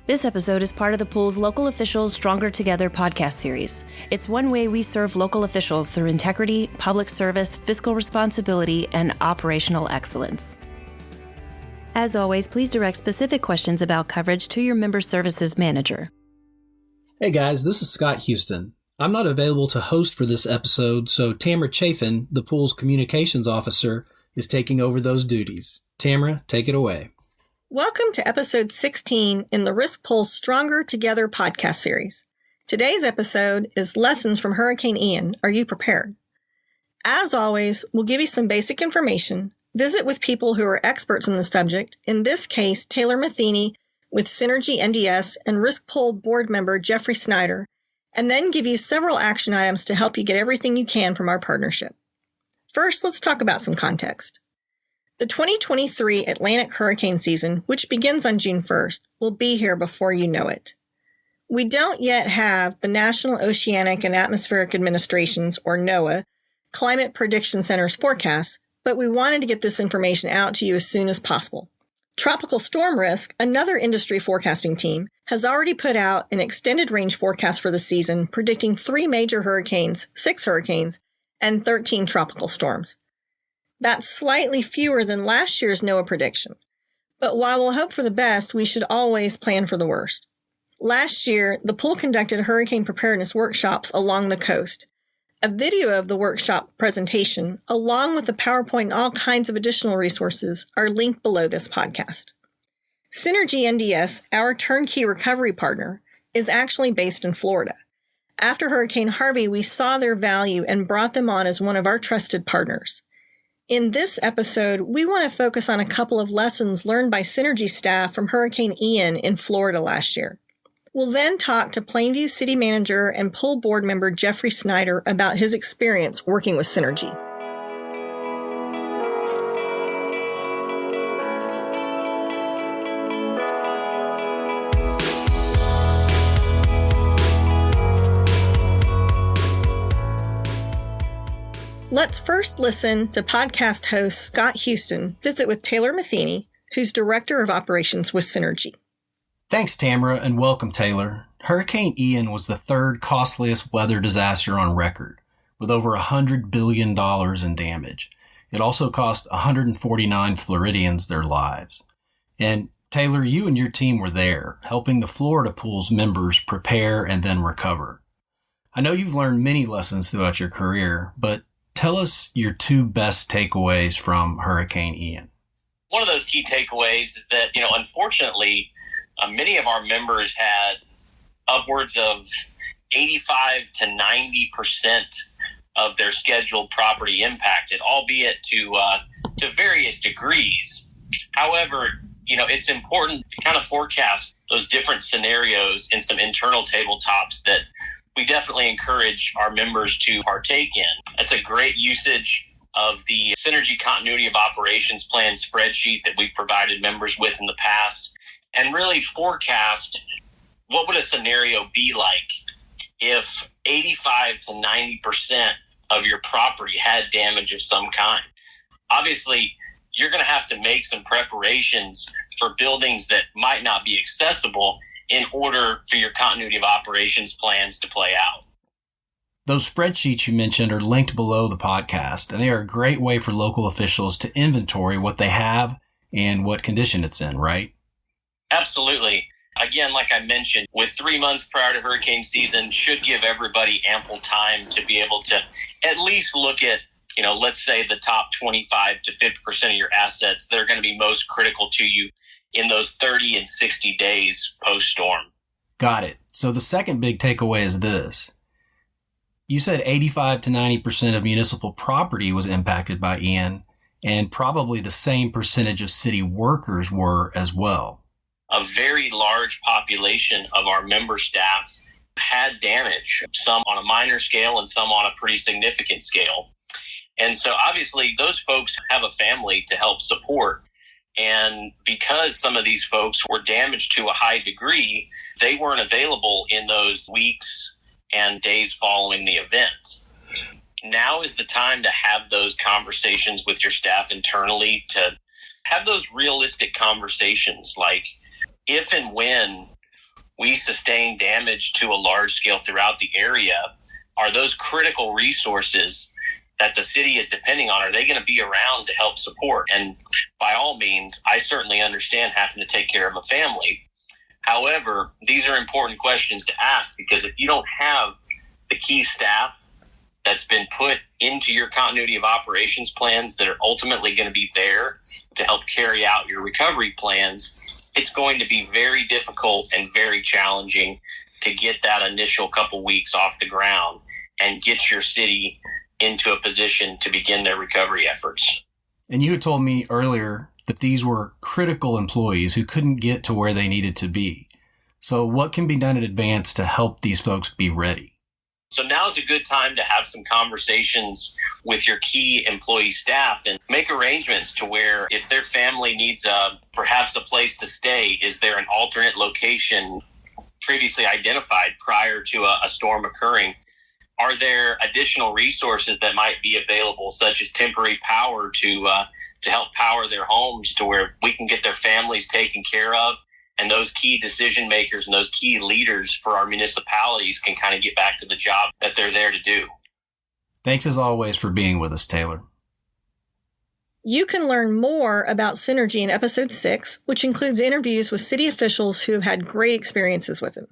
This episode is part of the pool's Local Officials Stronger Together podcast series. It's one way we serve local officials through integrity, public service, fiscal responsibility, and operational excellence. As always, please direct specific questions about coverage to your member services manager. Hey guys, this is Scott Houston. I'm not available to host for this episode, so Tamara Chafin, the pool's communications officer, is taking over those duties. Tamara, take it away. Welcome to episode 16 in the Risk Pool's Stronger Together podcast series. Today's episode is Lessons from Hurricane Ian. Are you prepared? As always, we'll give you some basic information, visit with people who are experts in the subject, in this case, Taylor Matheny with SynergyNDS and Risk Pool board member Jeffrey Snyder, and then give you several action items to help you get everything you can from our partnership. First, let's talk about some context. The 2023 Atlantic hurricane season, which begins on June 1st, will be here before you know it. We don't yet have the National Oceanic and Atmospheric Administration's, or NOAA, Climate Prediction Center's forecast, but we wanted to get this information out to you as soon as possible. Tropical Storm Risk, another industry forecasting team, has already put out an extended range forecast for the season, predicting 3 major hurricanes, 6 hurricanes, and 13 tropical storms. That's slightly fewer than last year's NOAA prediction. But while we'll hope for the best, we should always plan for the worst. Last year, the pool conducted hurricane preparedness workshops along the coast. A video of the workshop presentation, along with the PowerPoint and all kinds of additional resources, are linked below this podcast. SynergyNDS, our turnkey recovery partner, is actually based in Florida. After Hurricane Harvey, we saw their value and brought them on as one of our trusted partners. In this episode, we want to focus on a couple of lessons learned by Synergy staff from Hurricane Ian in Florida last year. We'll then talk to Plainview City Manager and pool board member Jeffrey Snyder about his experience working with Synergy. Let's first listen to podcast host Scott Houston visit with Taylor Matheny, who's Director of Operations with Synergy. Thanks, Tamara, and welcome, Taylor. Hurricane Ian was the third costliest weather disaster on record, with over $100 billion in damage. It also cost 149 Floridians their lives. And Taylor, you and your team were there, helping the Florida pool's members prepare and then recover. I know you've learned many lessons throughout your career, but tell us your 2 best takeaways from Hurricane Ian. One of those key takeaways is that, unfortunately, many of our members had upwards of 85 to 90% of their scheduled property impacted, albeit to various degrees. However, it's important to kind of forecast those different scenarios in some internal tabletops that we definitely encourage our members to partake in. That's a great usage of the Synergy Continuity of Operations Plan spreadsheet that we've provided members with in the past, and really forecast what would a scenario be like if 85 to 90% of your property had damage of some kind. Obviously, you're going to have to make some preparations for buildings that might not be accessible in order for your continuity of operations plans to play out. Those spreadsheets you mentioned are linked below the podcast, and they are a great way for local officials to inventory what they have and what condition it's in, right? Absolutely. Again, like I mentioned, with 3 months prior to hurricane season should give everybody ample time to be able to at least look at, let's say the top 25 to 50% of your assets that are going to be most critical to you in those 30 and 60 days post-storm. Got it. So the second big takeaway is this. You said 85 to 90% of municipal property was impacted by Ian, and probably the same percentage of city workers were as well. A very large population of our member staff had damage, some on a minor scale and some on a pretty significant scale. And so obviously those folks have a family to help support. And because some of these folks were damaged to a high degree, they weren't available in those weeks and days following the event. Now is the time to have those conversations with your staff internally, to have those realistic conversations like, if and when we sustain damage to a large scale throughout the area, are those critical resources that the city is depending on, are they going to be around to help support? And by all means, I certainly understand having to take care of a family. However, these are important questions to ask, because if you don't have the key staff that's been put into your continuity of operations plans that are ultimately going to be there to help carry out your recovery plans, it's going to be very difficult and very challenging to get that initial couple weeks off the ground and get your city into a position to begin their recovery efforts. And you had told me earlier that these were critical employees who couldn't get to where they needed to be. So what can be done in advance to help these folks be ready? So now is a good time to have some conversations with your key employee staff and make arrangements to where if their family needs perhaps a place to stay, is there an alternate location previously identified prior to a storm occurring? Are there additional resources that might be available, such as temporary power to help power their homes to where we can get their families taken care of, and those key decision makers and those key leaders for our municipalities can kind of get back to the job that they're there to do? Thanks as always for being with us, Taylor. You can learn more about Synergy in episode 6, which includes interviews with city officials who have had great experiences with it.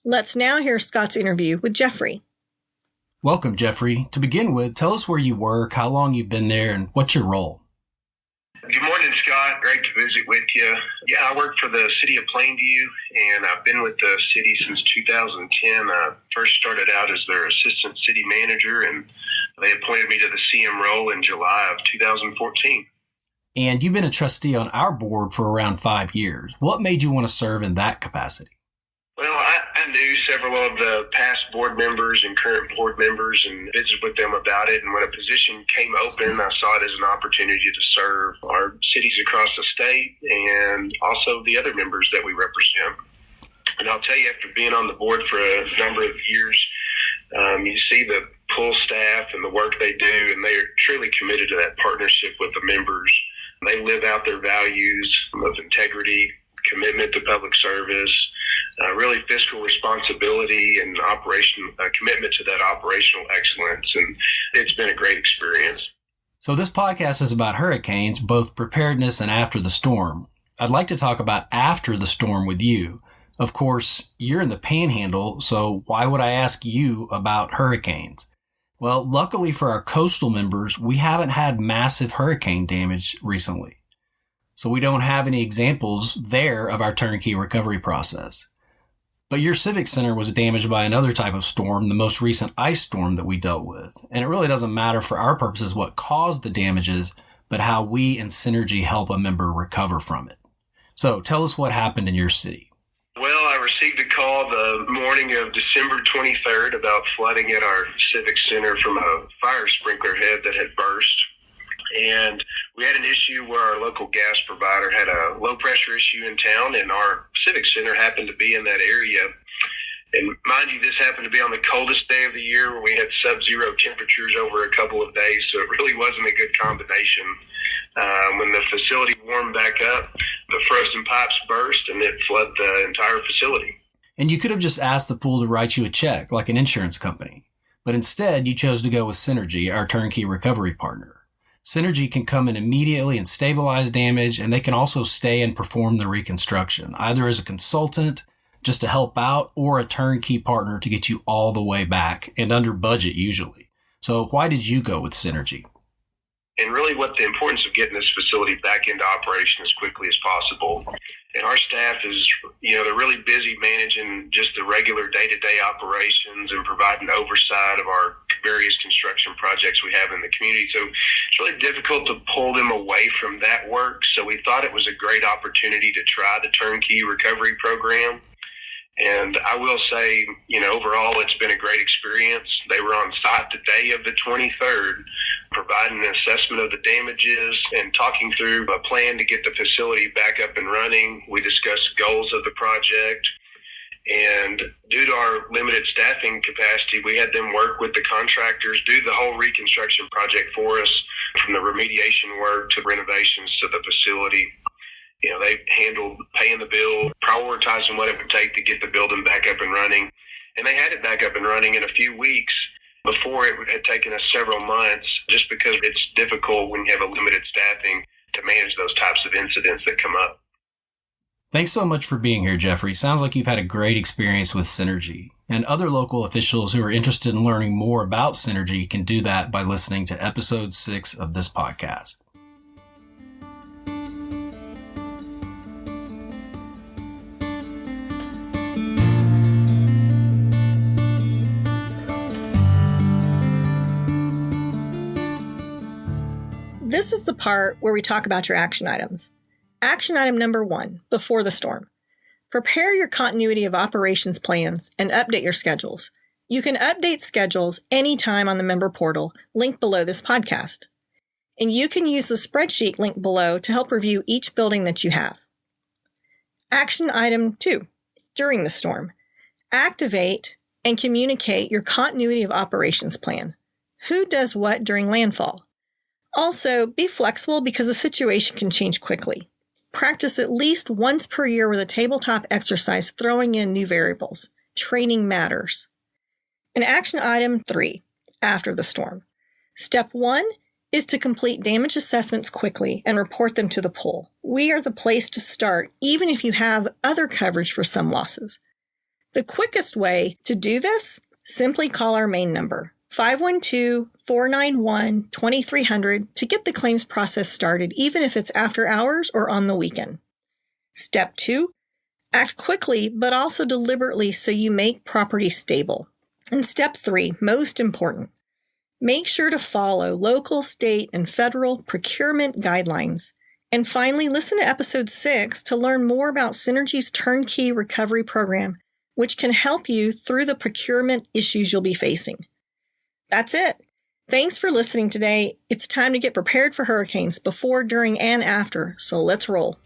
Let's now hear Scott's interview with Jeffrey. Welcome, Jeffrey. To begin with, tell us where you work, how long you've been there, and what's your role? Good morning, Scott. Great to visit with you. Yeah, I work for the city of Plainview, and I've been with the city since 2010. I first started out as their assistant city manager, and they appointed me to the CM role in July of 2014. And you've been a trustee on our board for around 5 years. What made you want to serve in that capacity? Well, I knew several of the past board members and current board members and visited with them about it. And when a position came open, I saw it as an opportunity to serve our cities across the state and also the other members that we represent. And I'll tell you, after being on the board for a number of years, you see the pool staff and the work they do, and they're truly committed to that partnership with the members. They live out their values of integrity, commitment to public service, really fiscal responsibility, and commitment to that operational excellence. And it's been a great experience. So this podcast is about hurricanes, both preparedness and after the storm. I'd like to talk about after the storm with you. Of course, you're in the Panhandle, so why would I ask you about hurricanes? Well, luckily for our coastal members, we haven't had massive hurricane damage recently. So we don't have any examples there of our turnkey recovery process. But your Civic Center was damaged by another type of storm, the most recent ice storm that we dealt with. And it really doesn't matter for our purposes what caused the damages, but how we and Synergy help a member recover from it. So tell us what happened in your city. Well, I received a call the morning of December 23rd about flooding at our Civic Center from a fire sprinkler head that had burst. And we had an issue where our local gas provider had a low pressure issue in town, and our Civic Center happened to be in that area. And mind you, this happened to be on the coldest day of the year, where we had sub-zero temperatures over a couple of days, so it really wasn't a good combination. When the facility warmed back up, the frozen pipes burst, and it flooded the entire facility. And you could have just asked the pool to write you a check like an insurance company. But instead, you chose to go with Synergy, our turnkey recovery partner. Synergy can come in immediately and stabilize damage, and they can also stay and perform the reconstruction, either as a consultant, just to help out, or a turnkey partner to get you all the way back, and under budget usually. So why did you go with Synergy? And really what the importance of getting this facility back into operation as quickly as possible. And our staff is, they're really busy managing just the regular day-to-day operations and providing oversight of our various construction projects we have in the community. So it's really difficult to pull them away from that work. So we thought it was a great opportunity to try the turnkey recovery program. And I will say, overall, it's been a great experience. They were on site the day of the 23rd, providing an assessment of the damages and talking through a plan to get the facility back up and running. We discussed goals of the project. And due to our limited staffing capacity, we had them work with the contractors, do the whole reconstruction project for us, from the remediation work to renovations to the facility. They handled paying the bill, prioritizing what it would take to get the building back up and running. And they had it back up and running in a few weeks. Before, it had taken us several months, just because it's difficult when you have a limited staffing to manage those types of incidents that come up. Thanks so much for being here, Jeffrey. Sounds like you've had a great experience with Synergy. And other local officials who are interested in learning more about Synergy can do that by listening to episode 6 of this podcast. This is the part where we talk about your action items. Action item number 1, before the storm. Prepare your continuity of operations plans and update your schedules. You can update schedules anytime on the member portal linked below this podcast. And you can use the spreadsheet linked below to help review each building that you have. Action item 2, during the storm. Activate and communicate your continuity of operations plan. Who does what during landfall? Also, be flexible because the situation can change quickly. Practice at least once per year with a tabletop exercise throwing in new variables. Training matters. And action item 3, after the storm. Step 1 is to complete damage assessments quickly and report them to the pool. We are the place to start, even if you have other coverage for some losses. The quickest way to do this, simply call our main number, 512-491-2300, to get the claims process started, even if it's after hours or on the weekend. Step 2, act quickly, but also deliberately so you make property stable. And step 3, most important, make sure to follow local, state, and federal procurement guidelines. And finally, listen to episode 6 to learn more about Synergy's turnkey recovery program, which can help you through the procurement issues you'll be facing. That's it. Thanks for listening today. It's time to get prepared for hurricanes before, during, and after, so let's roll.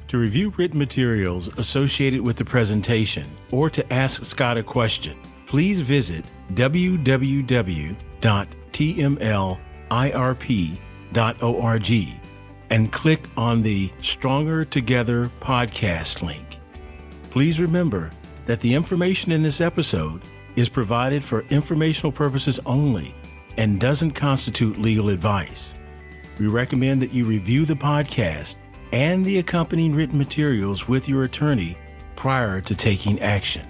To review written materials associated with the presentation or to ask Scott a question, please visit www.tmlirp.org and click on the Stronger Together podcast link. Please remember that the information in this episode is provided for informational purposes only and doesn't constitute legal advice. We recommend that you review the podcast and the accompanying written materials with your attorney prior to taking action.